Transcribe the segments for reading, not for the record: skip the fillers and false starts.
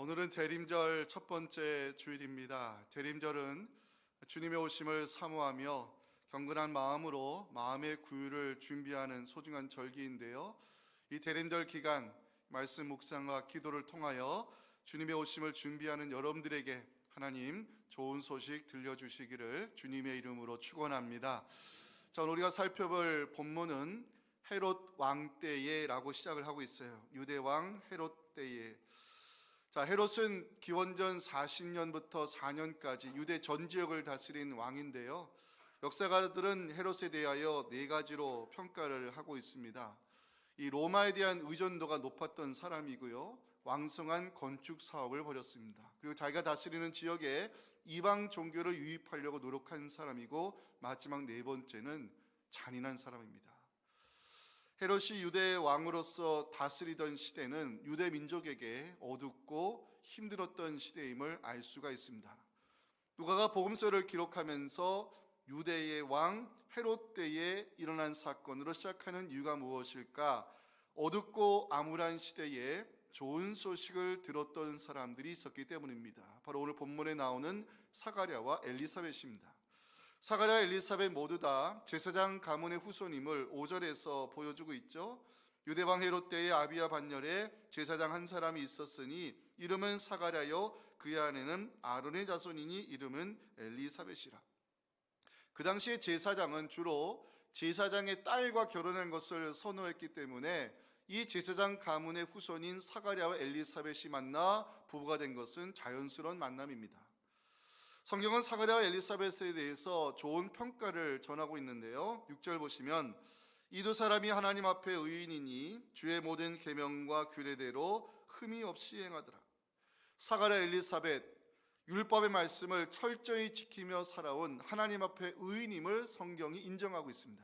오늘은 대림절 첫 번째 주일입니다. 대림절은 주님의 오심을 사모하며 경건한 마음으로 마음의 구유를 준비하는 소중한 절기인데요. 이 대림절 기간 말씀 묵상과 기도를 통하여 주님의 오심을 준비하는 여러분들에게 하나님 좋은 소식 들려주시기를 주님의 이름으로 축원합니다. 자, 오늘 우리가 살펴볼 본문은 헤롯 왕 때에라고 시작을 하고 있어요. 유대 왕 헤롯 때에. 자, 헤롯은 기원전 40년부터 4년까지 유대 전 지역을 다스린 왕인데요. 역사가들은 헤롯에 대하여 네 가지로 평가를 하고 있습니다. 이 로마에 대한 의존도가 높았던 사람이고요. 왕성한 건축 사업을 벌였습니다. 그리고 자기가 다스리는 지역에 이방 종교를 유입하려고 노력한 사람이고, 마지막 네 번째는 잔인한 사람입니다. 헤롯이 유대 왕으로서 다스리던 시대는 유대 민족에게 어둡고 힘들었던 시대임을 알 수가 있습니다. 누가가 복음서를 기록하면서 유대의 왕 헤롯 때에 일어난 사건으로 시작하는 이유가 무엇일까? 어둡고 암울한 시대에 좋은 소식을 들었던 사람들이 있었기 때문입니다. 바로 오늘 본문에 나오는 사가랴와 엘리사벳입니다. 사가랴와 엘리사벳 모두 다 제사장 가문의 후손임을 5절에서 보여주고 있죠. 유대왕 헤롯 때의 아비야 반열에 제사장 한 사람이 있었으니 이름은 사가랴요 그의 아내는 아론의 자손이니 이름은 엘리사벳이라. 그 당시에 제사장은 주로 제사장의 딸과 결혼한 것을 선호했기 때문에 이 제사장 가문의 후손인 사가랴와 엘리사벳이 만나 부부가 된 것은 자연스러운 만남입니다. 성경은 사가랴와 엘리사벳에 대해서 좋은 평가를 전하고 있는데요. 6절 보시면 이 두 사람이 하나님 앞에 의인이니 주의 모든 계명과 규례대로 흠이 없이 행하더라. 사가랴 엘리사벳 율법의 말씀을 철저히 지키며 살아온 하나님 앞에 의인임을 성경이 인정하고 있습니다.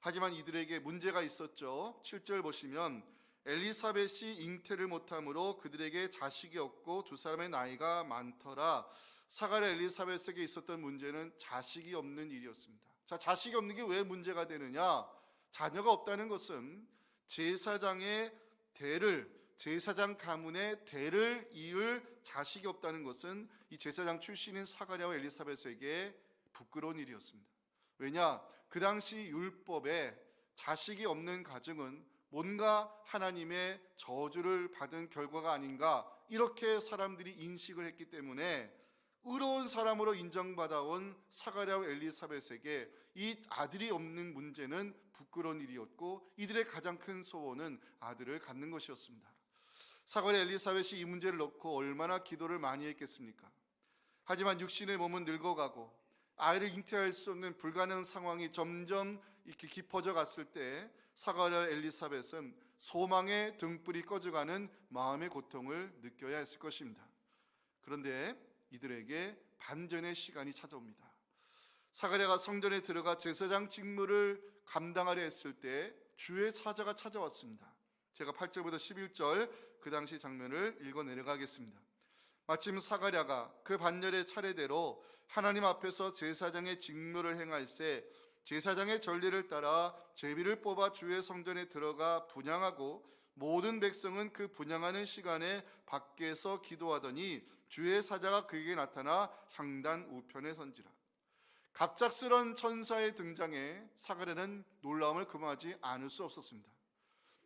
하지만 이들에게 문제가 있었죠. 7절 보시면 엘리사벳이 잉태를 못함으로 그들에게 자식이 없고 두 사람의 나이가 많더라. 사가랴 엘리사벳에게 있었던 문제는 자식이 없는 일이었습니다. 자, 자식이 없는 게 왜 문제가 되느냐? 자녀가 없다는 것은 제사장의 대를, 제사장 가문의 대를 이을 자식이 없다는 것은 이 제사장 출신인 사가랴와 엘리사벳에게 부끄러운 일이었습니다. 왜냐? 그 당시 율법에 자식이 없는 가정은 뭔가 하나님의 저주를 받은 결과가 아닌가, 이렇게 사람들이 인식을 했기 때문에 의로운 사람으로 인정받아온 사가랴와 엘리사벳에게 이 아들이 없는 문제는 부끄러운 일이었고, 이들의 가장 큰 소원은 아들을 갖는 것이었습니다. 사가랴 엘리사벳이 이 문제를 놓고 얼마나 기도를 많이 했겠습니까? 하지만 육신의 몸은 늙어가고 아이를 잉태할 수 없는 불가능한 상황이 점점 이렇게 깊어져 갔을 때 사가랴 엘리사벳은 소망의 등불이 꺼져가는 마음의 고통을 느껴야 했을 것입니다. 그런데 이들에게 반전의 시간이 찾아옵니다. 사가랴가 성전에 들어가 제사장 직무를 감당하려 했을 때 주의 사자가 찾아왔습니다. 제가 8절부터 11절 그 당시 장면을 읽어 내려가겠습니다. 마침 사가랴가 그 반열의 차례대로 하나님 앞에서 제사장의 직무를 행할새 제사장의 전례를 따라 제비를 뽑아 주의 성전에 들어가 분향하고 모든 백성은 그 분향하는 시간에 밖에서 기도하더니 주의 사자가 그에게 나타나 향단 우편에 선지라. 갑작스런 천사의 등장에 사가랴는 놀라움을 금하지 않을 수 없었습니다.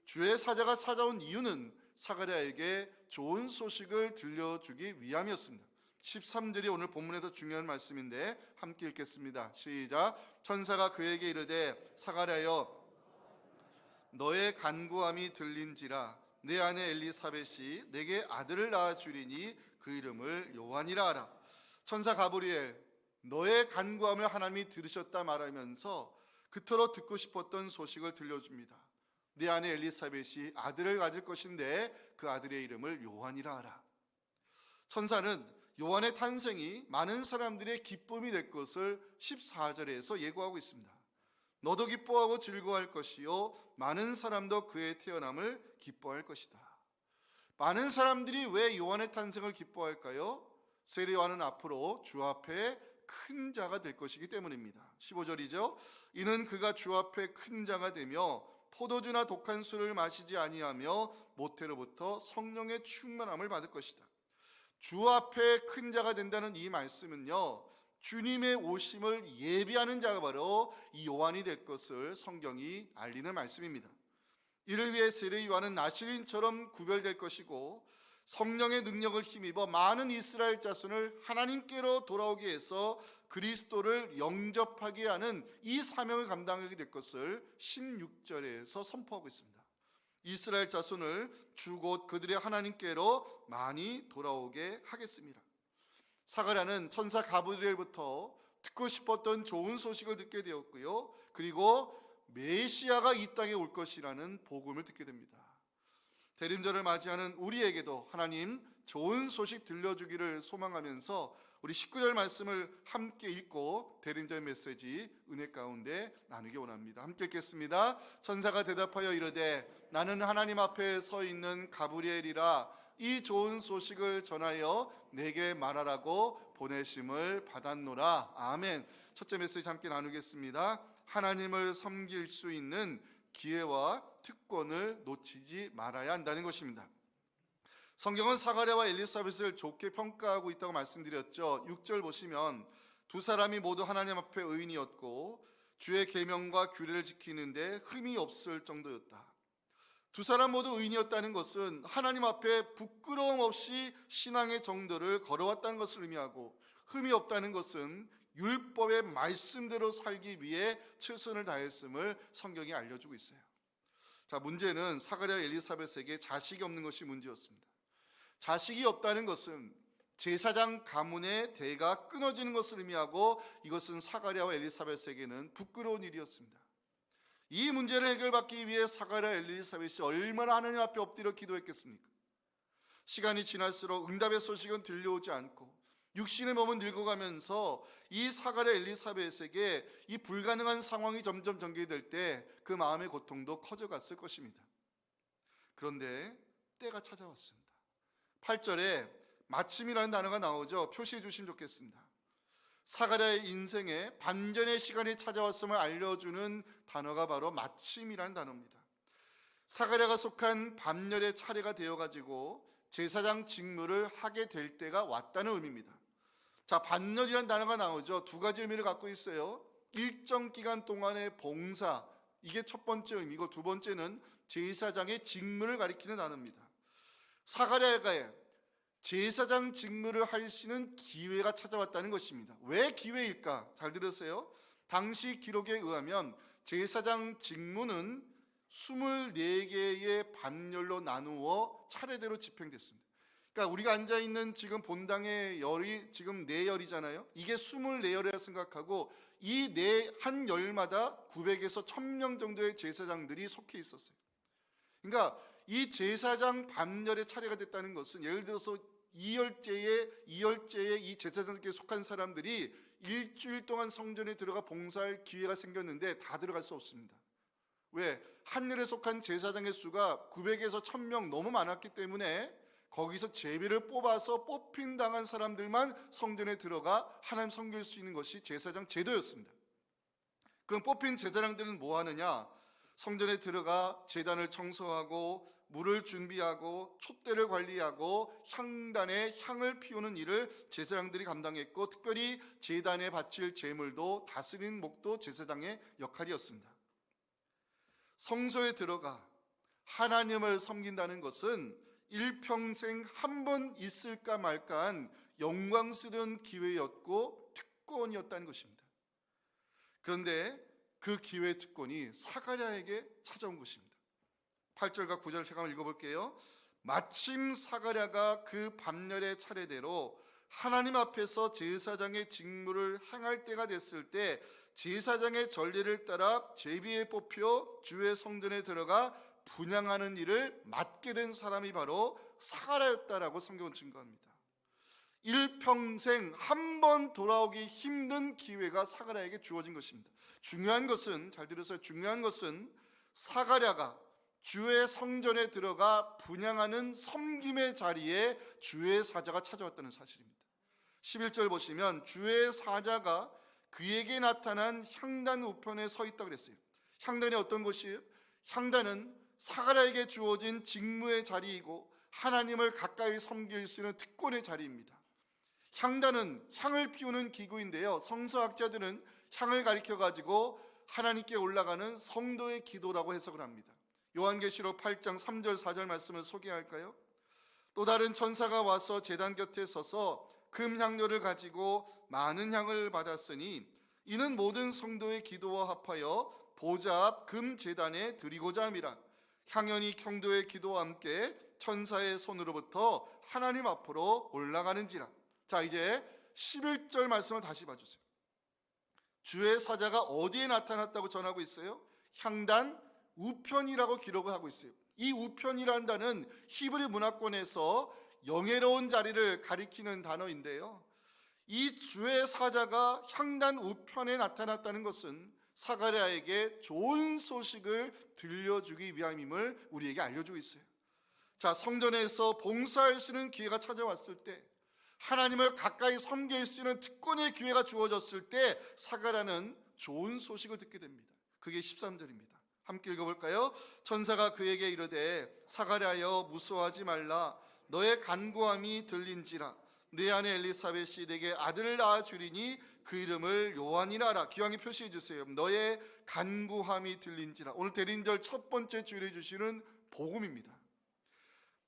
주의 사자가 찾아온 이유는 사가랴에게 좋은 소식을 들려주기 위함이었습니다. 13절이 오늘 본문에서 중요한 말씀인데 함께 읽겠습니다. 시작. 천사가 그에게 이르되 사가랴여 너의 간구함이 들린지라 내 아내 엘리사벳이 내게 아들을 낳아주리니 그 이름을 요한이라 하라. 천사 가브리엘, 너의 간구함을 하나님이 들으셨다 말하면서 그토록 듣고 싶었던 소식을 들려줍니다. 내 아내 엘리사벳이 아들을 가질 것인데 그 아들의 이름을 요한이라 하라. 천사는 요한의 탄생이 많은 사람들의 기쁨이 될 것을 14절에서 예고하고 있습니다. 너도 기뻐하고 즐거워할 것이요 많은 사람도 그의 태어남을 기뻐할 것이다. 많은 사람들이 왜 요한의 탄생을 기뻐할까요? 세례 요한은 앞으로 주 앞에 큰 자가 될 것이기 때문입니다. 15절이죠. 이는 그가 주 앞에 큰 자가 되며 포도주나 독한 술을 마시지 아니하며 모태로부터 성령의 충만함을 받을 것이다. 주 앞에 큰 자가 된다는 이 말씀은요, 주님의 오심을 예비하는 자가 바로 이 요한이 될 것을 성경이 알리는 말씀입니다. 이를 위해 세례 요한은 나시린처럼 구별될 것이고, 성령의 능력을 힘입어 많은 이스라엘 자손을 하나님께로 돌아오게 해서 그리스도를 영접하게 하는 이 사명을 감당하게 될 것을 16절에서 선포하고 있습니다. 이스라엘 자손을 주 곧 그들의 하나님께로 많이 돌아오게 하겠습니다. 사가랴는 천사 가브리엘부터 듣고 싶었던 좋은 소식을 듣게 되었고요, 그리고 메시아가 이 땅에 올 것이라는 복음을 듣게 됩니다. 대림절을 맞이하는 우리에게도 하나님 좋은 소식 들려주기를 소망하면서 우리 19절 말씀을 함께 읽고 대림절 메시지 은혜 가운데 나누기 원합니다. 함께 읽겠습니다. 천사가 대답하여 이르되 나는 하나님 앞에 서 있는 가브리엘이라, 이 좋은 소식을 전하여 내게 말하라고 보내심을 받았노라. 아멘. 첫째 메시지 함께 나누겠습니다. 하나님을 섬길 수 있는 기회와 특권을 놓치지 말아야 한다는 것입니다. 성경은 사가랴와 엘리사벳을 좋게 평가하고 있다고 말씀드렸죠. 6절 보시면 두 사람이 모두 하나님 앞에 의인이었고 주의 계명과 규례를 지키는데 흠이 없을 정도였다. 두 사람 모두 의인이었다는 것은 하나님 앞에 부끄러움 없이 신앙의 정도를 걸어왔다는 것을 의미하고, 흠이 없다는 것은 율법의 말씀대로 살기 위해 최선을 다했음을 성경이 알려주고 있어요. 자, 문제는 사가랴 엘리사벳에게 자식이 없는 것이 문제였습니다. 자식이 없다는 것은 제사장 가문의 대가 끊어지는 것을 의미하고, 이것은 사가랴와 엘리사벳에게는 부끄러운 일이었습니다. 이 문제를 해결받기 위해 사가랴 엘리사벳이 얼마나 하나님 앞에 엎드려 기도했겠습니까? 시간이 지날수록 응답의 소식은 들려오지 않고 육신의 몸은 늙어가면서 이 사가랴 엘리사벳에게 이 불가능한 상황이 점점 전개될 때 그 마음의 고통도 커져갔을 것입니다. 그런데 때가 찾아왔습니다. 8절에 마침이라는 단어가 나오죠. 표시해 주시면 좋겠습니다. 사가랴의 인생에 반전의 시간이 찾아왔음을 알려주는 단어가 바로 마침이라는 단어입니다. 사가랴가 속한 밤열의 차례가 되어가지고 제사장 직무를 하게 될 때가 왔다는 의미입니다. 자, 밤열이라는 단어가 나오죠. 두 가지 의미를 갖고 있어요. 일정 기간 동안의 봉사, 이게 첫 번째 의미고, 두 번째는 제사장의 직무를 가리키는 단어입니다. 사가랴가 제사장 직무를 하시는 기회가 찾아왔다는 것입니다. 왜 기회일까? 잘 들으세요. 당시 기록에 의하면 제사장 직무는 24개의 밤열로 나누어 차례대로 집행됐습니다. 그러니까 우리가 앉아있는 지금 본당의 열이 지금 4열이잖아요. 이게 24열이라 생각하고 이 한 열마다 900에서 1000명 정도의 제사장들이 속해 있었어요. 그러니까 이 제사장 밤열의 차례가 됐다는 것은, 예를 들어서 2열째에 이 제사장께 속한 사람들이 일주일 동안 성전에 들어가 봉사할 기회가 생겼는데 다 들어갈 수 없습니다. 왜? 한열에 속한 제사장의 수가 900에서 1000명 너무 많았기 때문에 거기서 제비를 뽑아서 뽑힌 당한 사람들만 성전에 들어가 하나님 섬길 수 있는 것이 제사장 제도였습니다. 그럼 뽑힌 제사장들은 뭐 하느냐? 성전에 들어가 제단을 청소하고 물을 준비하고 촛대를 관리하고 향단에 향을 피우는 일을 제사장들이 감당했고, 특별히 제단에 바칠 제물도 다스리는 목도 제사장의 역할이었습니다. 성소에 들어가 하나님을 섬긴다는 것은 일평생 한 번 있을까 말까한 영광스러운 기회였고 특권이었다는 것입니다. 그런데 그 기회 특권이 사가랴에게 찾아온 것입니다. 8절과 9절 제가 한번 읽어볼게요. 마침 사가랴가 그 밤열의 차례대로 하나님 앞에서 제사장의 직무를 행할 때가 됐을 때 제사장의 전례를 따라 제비에 뽑혀 주의 성전에 들어가 분향하는 일을 맡게 된 사람이 바로 사가랴였다라고 성경은 증거합니다. 일평생 한 번 돌아오기 힘든 기회가 사가랴에게 주어진 것입니다. 중요한 것은, 잘 들으세요, 중요한 것은 사가랴가 주의 성전에 들어가 분향하는 섬김의 자리에 주의 사자가 찾아왔다는 사실입니다. 11절 보시면 주의 사자가 그에게 나타난 향단 우편에 서 있다고 그랬어요. 향단이 어떤 곳이에요? 향단은 사가랴에게 주어진 직무의 자리이고 하나님을 가까이 섬길 수 있는 특권의 자리입니다. 향단은 향을 피우는 기구인데요, 성서학자들은 향을 가리켜 가지고 하나님께 올라가는 성도의 기도라고 해석을 합니다. 요한계시록 8장 3절 4절 말씀을 소개할까요? 또 다른 천사가 와서 제단 곁에 서서 금향료를 가지고 많은 향을 받았으니 이는 모든 성도의 기도와 합하여 보좌 앞 금 제단에 드리고자 함이라. 향연이 경도의 기도와 함께 천사의 손으로부터 하나님 앞으로 올라가는지라. 자, 이제 11절 말씀을 다시 봐주세요. 주의 사자가 어디에 나타났다고 전하고 있어요? 향단 우편이라고 기록을 하고 있어요. 이 우편이라는 단어는 히브리 문화권에서 영예로운 자리를 가리키는 단어인데요, 이 주의 사자가 향단 우편에 나타났다는 것은 사가랴에게 좋은 소식을 들려주기 위함임을 우리에게 알려주고 있어요. 자, 성전에서 봉사할 수 있는 기회가 찾아왔을 때, 하나님을 가까이 섬길 수 있는 특권의 기회가 주어졌을 때 사가랴는 좋은 소식을 듣게 됩니다. 그게 13절입니다. 함께 읽어볼까요? 천사가 그에게 이르되 사가랴여 무서워하지 말라. 너의 간구함이 들린지라. 내 아내 엘리사벳이 내게 아들을 낳아 주리니 그 이름을 요한이라 하라. 기왕에 표시해 주세요. 너의 간구함이 들린지라. 오늘 대림절 첫 번째 주일에 주시는 복음입니다.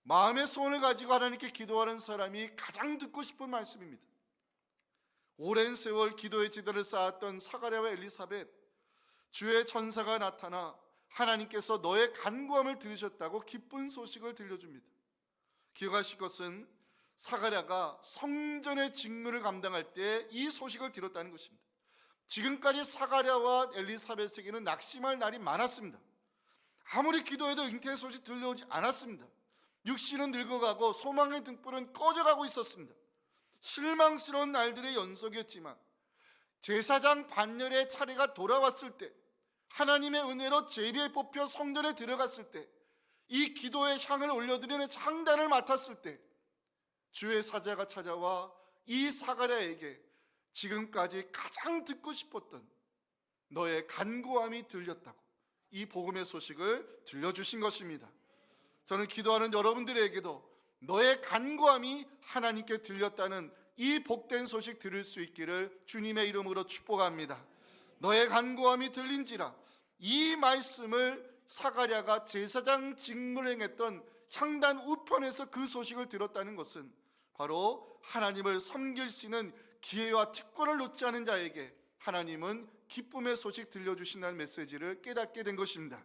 마음의 소원을 가지고 하나님께 기도하는 사람이 가장 듣고 싶은 말씀입니다. 오랜 세월 기도의 지대를 쌓았던 사가랴와 엘리사벳, 주의 천사가 나타나 하나님께서 너의 간구함을 들으셨다고 기쁜 소식을 들려줍니다. 기억하실 것은 사가랴가 성전의 직무를 감당할 때 이 소식을 들었다는 것입니다. 지금까지 사가랴와 엘리사벳에게는 낙심할 날이 많았습니다. 아무리 기도해도 잉태의 소식 들려오지 않았습니다. 육신은 늙어가고 소망의 등불은 꺼져가고 있었습니다. 실망스러운 날들의 연속이었지만 제사장 반열의 차례가 돌아왔을 때, 하나님의 은혜로 제비에 뽑혀 성전에 들어갔을 때, 이 기도의 향을 올려드리는 향단을 맡았을 때 주의 사자가 찾아와 이 사가랴에게 지금까지 가장 듣고 싶었던 너의 간구함이 들렸다고 이 복음의 소식을 들려주신 것입니다. 저는 기도하는 여러분들에게도 너의 간구함이 하나님께 들렸다는 이 복된 소식 들을 수 있기를 주님의 이름으로 축복합니다. 너의 간구함이 들린지라. 이 말씀을 사가랴가 제사장 직무를 행했던 향단 우편에서 그 소식을 들었다는 것은 바로 하나님을 섬길 수 있는 기회와 특권을 놓지 않은 자에게 하나님은 기쁨의 소식 들려주신다는 메시지를 깨닫게 된 것입니다.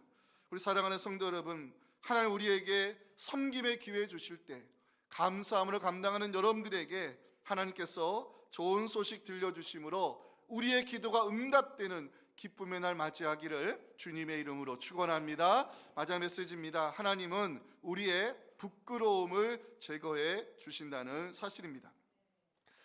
우리 사랑하는 성도 여러분, 하나님 우리에게 섬김의 기회 주실 때 감사함으로 감당하는 여러분들에게 하나님께서 좋은 소식 들려주심으로 우리의 기도가 응답되는 기쁨의 날 맞이하기를 주님의 이름으로 축원합니다. 마지막 메시지입니다. 하나님은 우리의 부끄러움을 제거해 주신다는 사실입니다.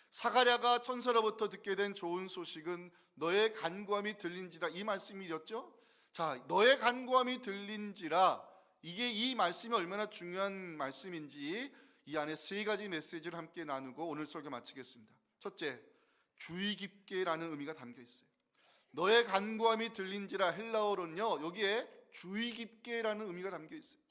사가랴가 천사로부터 듣게 된 좋은 소식은 너의 간구함이 들린지라, 이 말씀이었죠. 자, 너의 간구함이 들린지라, 이게 이 말씀이 얼마나 중요한 말씀인지 이 안에 세 가지 메시지를 함께 나누고 오늘 설교 마치겠습니다. 첫째, 주의 깊게라는 의미가 담겨 있어요. 너의 간구함이 들린지라, 헬라어로는요 여기에 주의 깊게라는 의미가 담겨 있어요.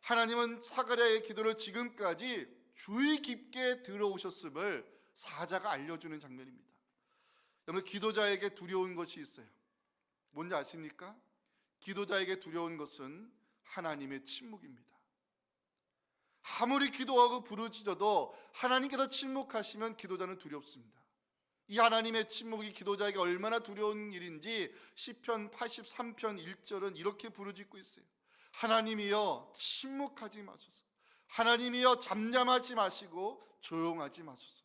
하나님은 사가랴의 기도를 지금까지 주의 깊게 들어오셨음을 사자가 알려주는 장면입니다. 여러분, 기도자에게 두려운 것이 있어요. 뭔지 아십니까? 기도자에게 두려운 것은 하나님의 침묵입니다. 아무리 기도하고 부르짖어도 하나님께서 침묵하시면 기도자는 두렵습니다. 이 하나님의 침묵이 기도자에게 얼마나 두려운 일인지 시편 83편 1절은 이렇게 부르짖고 있어요. 하나님이여 침묵하지 마소서. 하나님이여 잠잠하지 마시고 조용하지 마소서.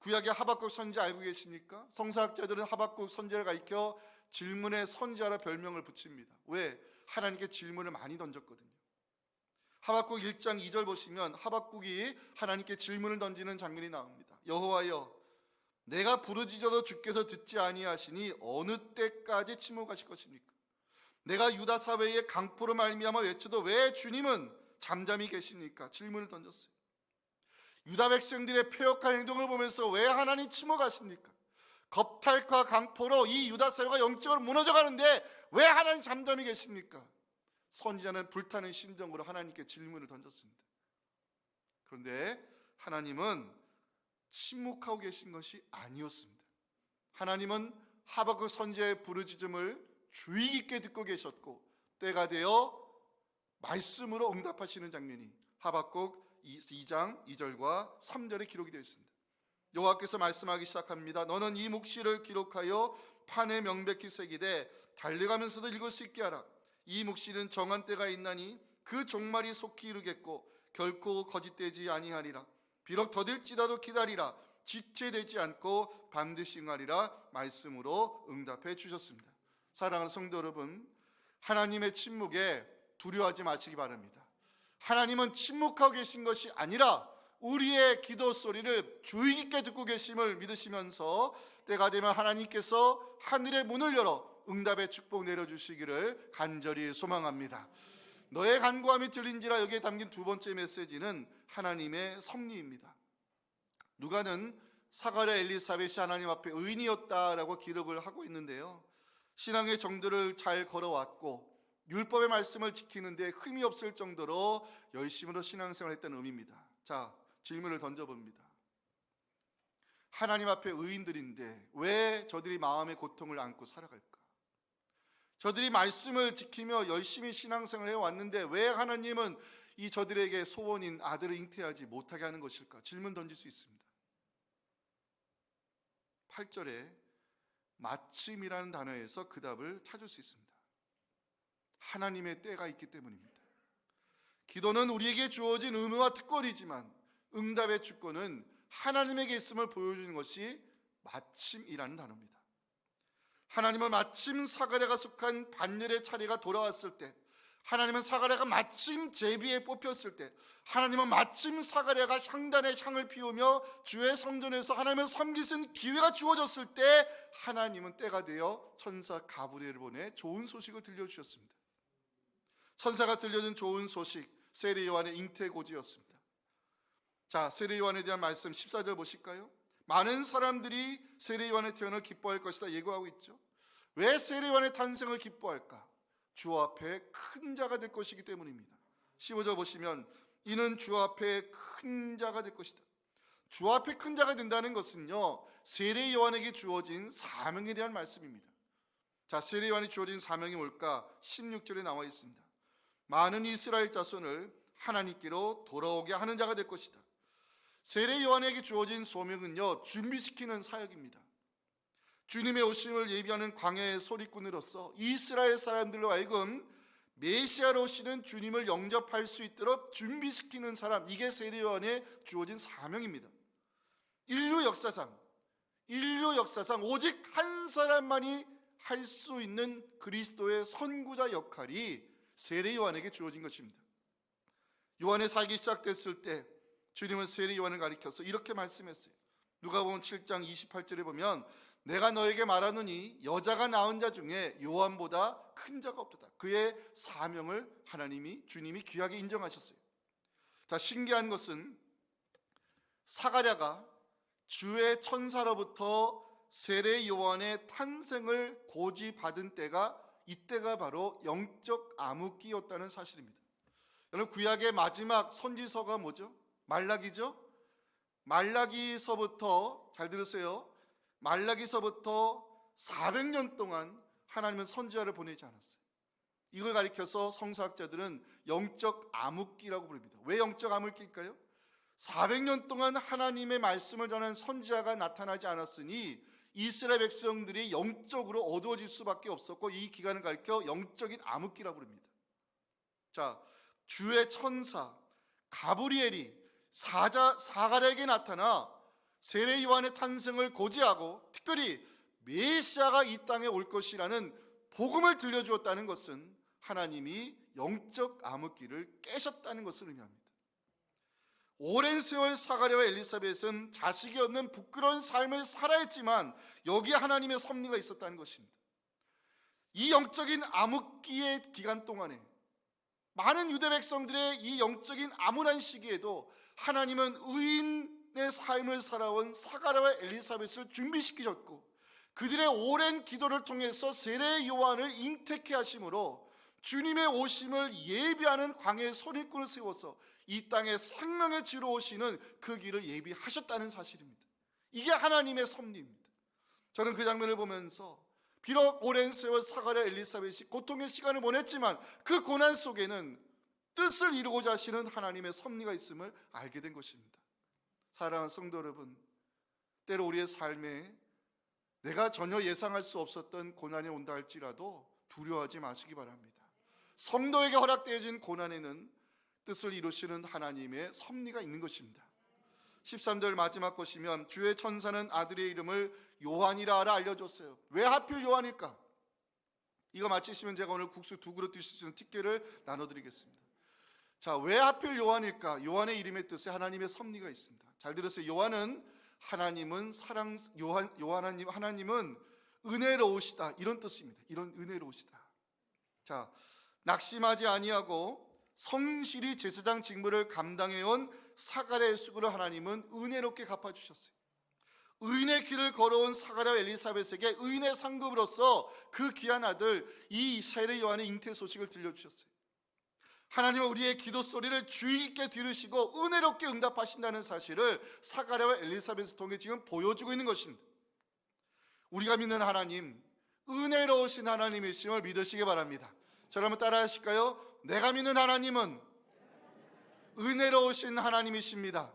구약의 하박국 선지 알고 계십니까? 성서학자들은 하박국 선지를 가리켜 질문의 선지자라 별명을 붙입니다. 왜? 하나님께 질문을 많이 던졌거든요. 하박국 1장 2절 보시면 하박국이 하나님께 질문을 던지는 장면이 나옵니다. 여호와여, 내가 부르짖어도 주께서 듣지 아니하시니 어느 때까지 침묵하실 것입니까? 내가 유다 사회의 강포로 말미암아 외쳐도 왜 주님은 잠잠히 계십니까? 질문을 던졌어요. 유다 백성들의 패역한 행동을 보면서 왜 하나님 침묵하십니까? 겁탈과 강포로 이 유다 사회가 영적으로 무너져 가는데 왜 하나님 잠잠히 계십니까? 선지자는 불타는 심정으로 하나님께 질문을 던졌습니다. 그런데 하나님은 침묵하고 계신 것이 아니었습니다. 하나님은 하박국 선지자의 부르짖음을 주의 깊게 듣고 계셨고 때가 되어 말씀으로 응답하시는 장면이 하박국 2장 2절과 3절에 기록이 되어 있습니다. 여호와께서 말씀하기 시작합니다. 너는 이 묵시를 기록하여 판에 명백히 새기되 달려가면서도 읽을 수 있게 하라. 이 묵시는 정한 때가 있나니 그 종말이 속히 이르겠고 결코 거짓되지 아니하리라. 비록 더딜지라도 기다리라. 지체되지 않고 반드시 응하리라. 말씀으로 응답해 주셨습니다. 사랑하는 성도 여러분, 하나님의 침묵에 두려워하지 마시기 바랍니다. 하나님은 침묵하고 계신 것이 아니라 우리의 기도 소리를 주의 깊게 듣고 계심을 믿으시면서 때가 되면 하나님께서 하늘의 문을 열어 응답의 축복 내려주시기를 간절히 소망합니다. 너의 간구함이 들린지라. 여기에 담긴 두 번째 메시지는 하나님의 섭리입니다. 누가는 사가랴 엘리사벳이 하나님 앞에 의인이었다라고 기록을 하고 있는데요, 신앙의 정도를 잘 걸어왔고 율법의 말씀을 지키는데 흠이 없을 정도로 열심으로 신앙생활을 했다는 의미입니다. 자, 질문을 던져봅니다. 하나님 앞에 의인들인데 왜 저들이 마음의 고통을 안고 살아갈까? 저들이 말씀을 지키며 열심히 신앙생활을 해왔는데 왜 하나님은 이 저들에게 소원인 아들을 잉태하지 못하게 하는 것일까? 질문 던질 수 있습니다. 8절에 마침이라는 단어에서 그 답을 찾을 수 있습니다. 하나님의 때가 있기 때문입니다. 기도는 우리에게 주어진 의무와 특권이지만 응답의 주권은 하나님에게 있음을 보여주는 것이 마침이라는 단어입니다. 하나님은 마침 사가랴가 속한 반열의 차례가 돌아왔을 때, 하나님은 사가랴가 마침 제비에 뽑혔을 때, 하나님은 마침 사가랴가 향단의 향을 피우며 주의 성전에서 하나님을 섬기는 기회가 주어졌을 때 하나님은 때가 되어 천사 가브리엘을 보내 좋은 소식을 들려주셨습니다. 천사가 들려준 좋은 소식, 세례 요한의 잉태고지였습니다. 자, 세례 요한에 대한 말씀 14절 보실까요? 많은 사람들이 세례 요한의 태어남을 기뻐할 것이다 예고하고 있죠. 왜 세례 요한의 탄생을 기뻐할까? 주 앞에 큰 자가 될 것이기 때문입니다. 15절 보시면 이는 주 앞에 큰 자가 될 것이다. 주 앞에 큰 자가 된다는 것은요, 세례 요한에게 주어진 사명에 대한 말씀입니다. 자, 세례 요한이 주어진 사명이 뭘까? 16절에 나와 있습니다. 많은 이스라엘 자손을 하나님께로 돌아오게 하는 자가 될 것이다. 세례 요한에게 주어진 소명은요, 준비시키는 사역입니다. 주님의 오심을 예비하는 광야의 소리꾼으로서 이스라엘 사람들로 하여금 메시아로 오시는 주님을 영접할 수 있도록 준비시키는 사람, 이게 세례 요한에 주어진 사명입니다. 인류 역사상 오직 한 사람만이 할 수 있는 그리스도의 선구자 역할이 세례 요한에게 주어진 것입니다. 요한의 사역이 시작됐을 때 주님은 세례 요한을 가리켜서 이렇게 말씀했어요. 누가복음 7장 28절에 보면 내가 너에게 말하노니 여자가 낳은 자 중에 요한보다 큰 자가 없도다. 그의 사명을 주님이 귀하게 인정하셨어요. 자, 신기한 것은 사가랴가 주의 천사로부터 세례 요한의 탄생을 고지받은 때가, 이때가 바로 영적 암흑기였다는 사실입니다. 여러분, 구약의 마지막 선지서가 뭐죠? 말라기죠? 말라기서부터, 잘 들으세요, 말라기서부터 400년 동안 하나님은 선지자를 보내지 않았어요. 이걸 가리켜서 성서학자들은 영적 암흑기라고 부릅니다. 왜 영적 암흑기일까요? 400년 동안 하나님의 말씀을 전하는 선지자가 나타나지 않았으니 이스라엘 백성들이 영적으로 어두워질 수밖에 없었고, 이 기간을 가리켜 영적인 암흑기라고 부릅니다. 자, 주의 천사 가브리엘이 사가랴에게 나타나 세례 요한의 탄생을 고지하고 특별히 메시아가 이 땅에 올 것이라는 복음을 들려주었다는 것은 하나님이 영적 암흑기를 깨셨다는 것을 의미합니다. 오랜 세월 사가랴와 엘리사벳은 자식이 없는 부끄러운 삶을 살아야 했지만 여기에 하나님의 섭리가 있었다는 것입니다. 이 영적인 암흑기의 기간 동안에 많은 유대 백성들의 이 영적인 암울한 시기에도 하나님은 의인의 삶을 살아온 사가랴와 엘리사벳을 준비시키셨고, 그들의 오랜 기도를 통해서 세례 요한을 잉태케 하심으로 주님의 오심을 예비하는 광야의 선입꾼을 세워서 이 땅에 생명의 주로 오시는 그 길을 예비하셨다는 사실입니다. 이게 하나님의 섭리입니다. 저는 그 장면을 보면서 비록 오랜 세월 사가랴 엘리사벳이 고통의 시간을 보냈지만 그 고난 속에는 뜻을 이루고자 하시는 하나님의 섭리가 있음을 알게 된 것입니다. 사랑하는 성도 여러분, 때로 우리의 삶에 내가 전혀 예상할 수 없었던 고난이 온다 할지라도 두려워하지 마시기 바랍니다. 성도에게 허락되어진 고난에는 뜻을 이루시는 하나님의 섭리가 있는 것입니다. 13절 마지막 것이면 주의 천사는 아들의 이름을 요한이라 하라 알려줬어요. 왜 하필 요한일까? 이거 마치시면 제가 오늘 국수 2그릇 드실 수 있는 티켓을 나눠드리겠습니다. 자, 왜 하필 요한일까? 요한의 이름의 뜻에 하나님의 섭리가 있습니다. 잘 들으세요. 하나님은 하나님은 은혜로우시다, 이런 뜻입니다. 이런 은혜로우시다. 자, 낙심하지 아니하고 성실히 제사장 직무를 감당해온 사가랴의 수고를 하나님은 은혜롭게 갚아주셨어요. 의인의 길을 걸어온 사가랴와 엘리사벳에게 의인의 상급으로서 그 귀한 아들 이 이스라엘의 요한의 잉태 소식을 들려주셨어요. 하나님은 우리의 기도 소리를 주의 깊게 들으시고 은혜롭게 응답하신다는 사실을 사가랴와 엘리사벳을 통해 지금 보여주고 있는 것입니다. 우리가 믿는 하나님, 은혜로우신 하나님이심을 믿으시기 바랍니다. 저를 한번 따라 하실까요? 내가 믿는 하나님은 은혜로우신 하나님이십니다.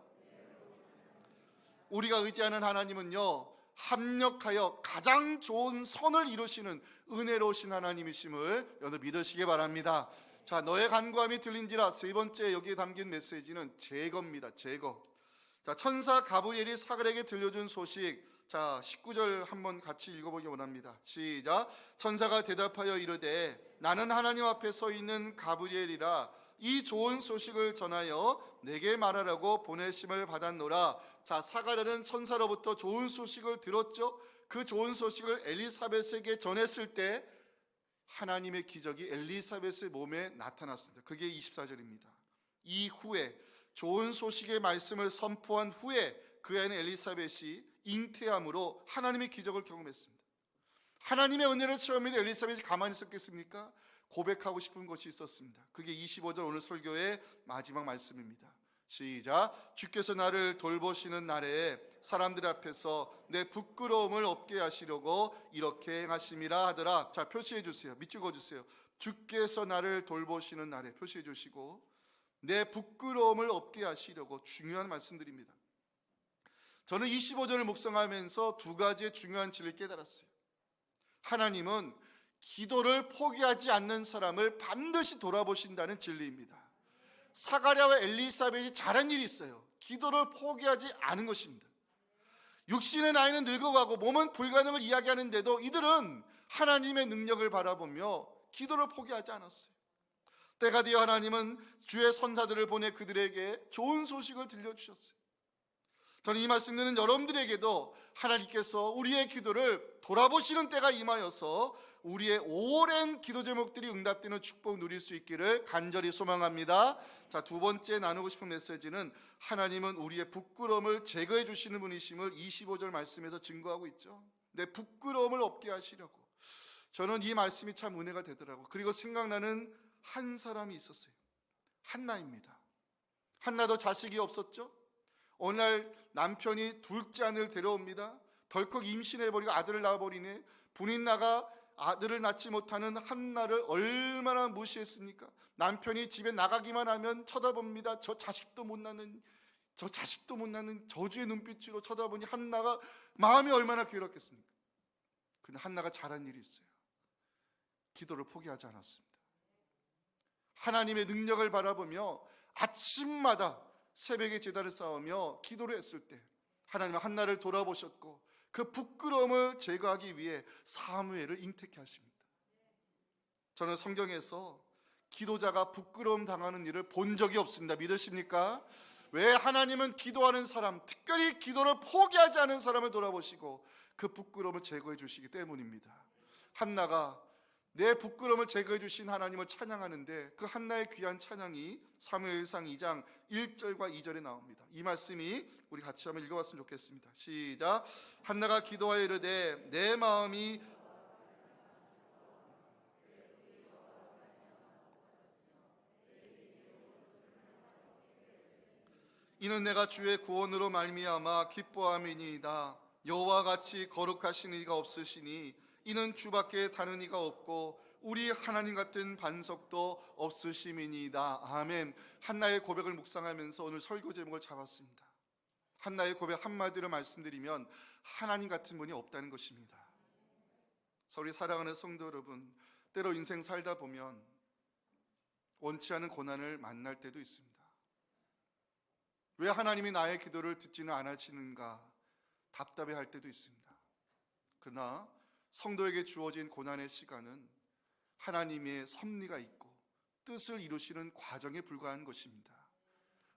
우리가 의지하는 하나님은요, 합력하여 가장 좋은 선을 이루시는 은혜로우신 하나님이심을 여러분 믿으시기 바랍니다. 자, 너의 간구함이 들린지라, 세 번째 여기에 담긴 메시지는 제거입니다. 제거. 자, 천사 가브리엘이 사가랴에게 들려준 소식, 자 19절 한번 같이 읽어보기 원합니다. 시작. 천사가 대답하여 이르되 나는 하나님 앞에 서 있는 가브리엘이라, 이 좋은 소식을 전하여 내게 말하라고 보내심을 받았노라. 자, 사가랴는 천사로부터 좋은 소식을 들었죠. 그 좋은 소식을 엘리사벳에게 전했을 때 하나님의 기적이 엘리사벳의 몸에 나타났습니다. 그게 24절입니다. 이후에 좋은 소식의 말씀을 선포한 후에 그 애는 엘리사벳이 잉태함으로 하나님의 기적을 경험했습니다. 하나님의 은혜를 체험해 엘리사벳이 가만히 있었겠습니까? 고백하고 싶은 것이 있었습니다. 그게 25절 오늘 설교의 마지막 말씀입니다. 시작. 주께서 나를 돌보시는 날에 사람들 앞에서 내 부끄러움을 없게 하시려고 이렇게 행하심이라 하더라. 자, 표시해 주세요. 밑줄거 주세요. 주께서 나를 돌보시는 날에 표시해 주시고 내 부끄러움을 없게 하시려고. 중요한 말씀들입니다. 저는 25절을 묵상하면서 두 가지의 중요한 진리를 깨달았어요. 하나님은 기도를 포기하지 않는 사람을 반드시 돌아보신다는 진리입니다. 사가랴와 엘리사벳이 잘한 일이 있어요. 기도를 포기하지 않은 것입니다. 육신의 나이는 늙어가고 몸은 불가능을 이야기하는데도 이들은 하나님의 능력을 바라보며 기도를 포기하지 않았어요. 때가 되어 하나님은 주의 선사들을 보내 그들에게 좋은 소식을 들려주셨어요. 저는 이 말씀 듣는 여러분들에게도 하나님께서 우리의 기도를 돌아보시는 때가 임하여서 우리의 오랜 기도 제목들이 응답되는 축복 누릴 수 있기를 간절히 소망합니다. 자, 두 번째 나누고 싶은 메시지는 하나님은 우리의 부끄러움을 제거해 주시는 분이심을 25절 말씀에서 증거하고 있죠. 내 부끄러움을 없게 하시려고. 저는 이 말씀이 참 은혜가 되더라고요. 그리고 생각나는 한 사람이 있었어요. 한나입니다. 한나도 자식이 없었죠. 어느 날 남편이 둘째 아들을 데려옵니다. 덜컥 임신해버리고 아들을 낳아버리네. 분인나가 아들을 낳지 못하는 한나를 얼마나 무시했습니까? 남편이 집에 나가기만 하면 쳐다봅니다. 저 자식도 못 낳는 저주의 눈빛으로 쳐다보니 한나가 마음이 얼마나 괴롭겠습니까? 근데 한나가 잘한 일이 있어요. 기도를 포기하지 않았습니다. 하나님의 능력을 바라보며 아침마다 새벽에 제단을 쌓으며 기도를 했을 때 하나님은 한나를 돌아보셨고 그 부끄러움을 제거하기 위해 사무엘을 잉태케 하십니다. 저는 성경에서 기도자가 부끄러움 당하는 일을 본 적이 없습니다. 믿으십니까? 왜? 하나님은 기도하는 사람, 특별히 기도를 포기하지 않은 사람을 돌아보시고 그 부끄러움을 제거해 주시기 때문입니다. 한나가 내 부끄러움을 제거해 주신 하나님을 찬양하는데 그 한나의 귀한 찬양이 사무엘상 2장 1절과 2절에 나옵니다. 이 말씀이 우리 같이 한번 읽어봤으면 좋겠습니다. 시작. 한나가 기도하여 이르되 내 마음이 이는 내가 주의 구원으로 말미암아 기뻐함이니이다. 여호와 같이 거룩하신 이가 없으시니 이는 주밖에 다른 이가 없고 우리 하나님 같은 반석도 없으심이니이다. 아멘. 한나의 고백을 묵상하면서 오늘 설교 제목을 잡았습니다. 한나의 고백 한마디로 말씀드리면 하나님 같은 분이 없다는 것입니다. 우리 사랑하는 성도 여러분, 때로 인생 살다 보면 원치 않은 고난을 만날 때도 있습니다. 왜 하나님이 나의 기도를 듣지는 않으시는가 답답해할 때도 있습니다. 그러나 성도에게 주어진 고난의 시간은 하나님의 섭리가 있고 뜻을 이루시는 과정에 불과한 것입니다.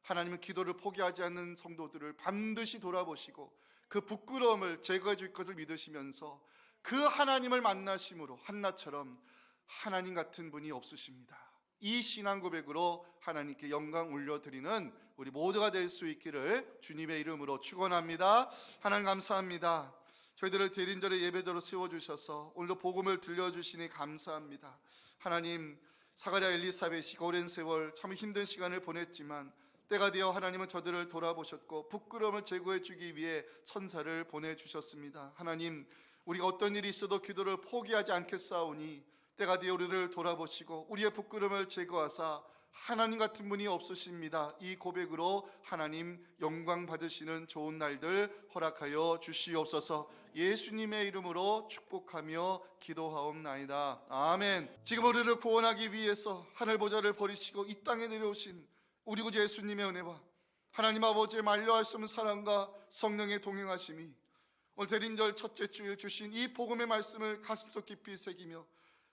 하나님은 기도를 포기하지 않는 성도들을 반드시 돌아보시고 그 부끄러움을 제거해 줄 것을 믿으시면서 그 하나님을 만나심으로 한나처럼 하나님 같은 분이 없으십니다. 이 신앙 고백으로 하나님께 영광 올려드리는 우리 모두가 될 수 있기를 주님의 이름으로 축원합니다. 하나님 감사합니다. 저희들을 대림절의 예배대로 세워주셔서 오늘도 복음을 들려주시니 감사합니다. 하나님, 사가랴 엘리사벳이 오랜 세월 참 힘든 시간을 보냈지만 때가 되어 하나님은 저들을 돌아보셨고 부끄러움을 제거해 주기 위해 천사를 보내주셨습니다. 하나님, 우리가 어떤 일이 있어도 기도를 포기하지 않겠사오니 때가 되어 우리를 돌아보시고 우리의 부끄러움을 제거하사 하나님 같은 분이 없으십니다. 이 고백으로 하나님 영광 받으시는 좋은 날들 허락하여 주시옵소서. 예수님의 이름으로 축복하며 기도하옵나이다. 아멘. 지금 우리를 구원하기 위해서 하늘 보좌를 버리시고 이 땅에 내려오신 우리 구 예수님의 은혜와 하나님 아버지의 말려할 수 없는 사랑과 성령의 동행하심이 오늘 대림절 첫째 주일 주신 이 복음의 말씀을 가슴속 깊이 새기며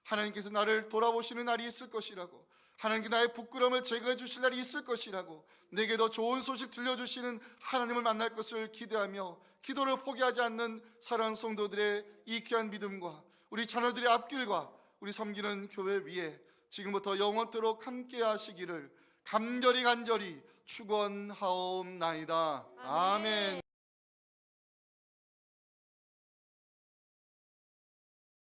하나님께서 나를 돌아보시는 날이 있을 것이라고, 하나님께 나의 부끄러움을 제거해 주실 날이 있을 것이라고, 내게 더 좋은 소식 들려주시는 하나님을 만날 것을 기대하며 기도를 포기하지 않는 사랑하는 성도들의 이 귀한 믿음과 우리 자녀들의 앞길과 우리 섬기는 교회 위에 지금부터 영원토록 함께 하시기를 간절히 축원하옵나이다. 아멘.